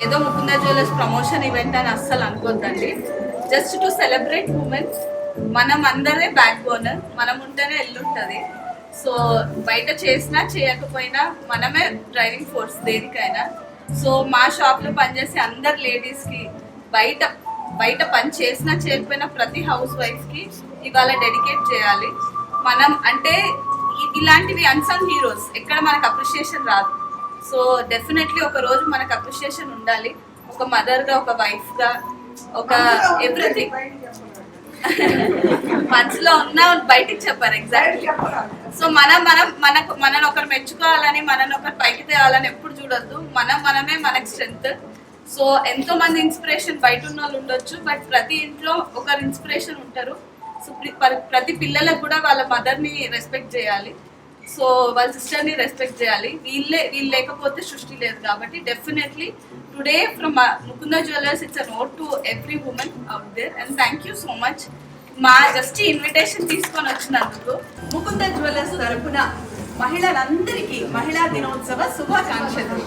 ఏదో Mukunda jewellers promotion event అని అస్సలు అనుకోద్దండి. Just to celebrate women. మనం అందరే బ్యాక్ బోన్, మనం ఉంటేనే ఎల్లుంటుంది. సో బయట చేసినా చేయకపోయినా మనమే డ్రైవింగ్ ఫోర్స్ దేనికైనా. సో మా షాప్లో పనిచేసే అందరు లేడీస్కి, బయట పని చేసినా చేయకపోయినా ప్రతి హౌస్ వైఫ్కి ఇవాళ డెడికేట్ చేయాలి. మనం అంటే ఇలాంటివి అన్సంగ్ హీరోస్, ఎక్కడ మనకు అప్రిషియేషన్ రాదు. సో డెఫినెట్లీ ఒక రోజు మనకు అప్రిషియేషన్ ఉండాలి. ఒక మదర్గా, ఒక వైఫ్గా, ఒక ఎవ్రీథింగ్ మనసులో ఉన్న బయటికి చెప్పారు ఎగ్జాక్ట్లీ. సో మనని ఒకరు మెచ్చుకోవాలని, మనని ఒకరు పైకి తేవాలని ఎప్పుడు చూడొద్దు. మనమే మనకి స్ట్రెంగ్త్. సో ఎంతో మంది ఇన్స్పిరేషన్ బయట ఉన్న వాళ్ళు ఉండొచ్చు, బట్ ప్రతి ఇంట్లో ఒకరు ఇన్స్పిరేషన్ ఉంటారు. సో ప్రతి పిల్లలకు కూడా వాళ్ళ మదర్ని రెస్పెక్ట్ చేయాలి. సో వాళ్ళ సిస్టర్ని రెస్పెక్ట్ చేయాలి. వీళ్ళు లేకపోతే సృష్టి లేదు. కాబట్టి definitely today from Mukunda jewellers it's a note to every women out there. And thank you so much మా జస్ట్ ఇన్విటేషన్ తీసుకొని వచ్చినందుకు. ముకుంద జ్యువెలర్స్ తరపున మహిళలందరికీ మహిళా దినోత్సవ శుభాకాంక్షలు.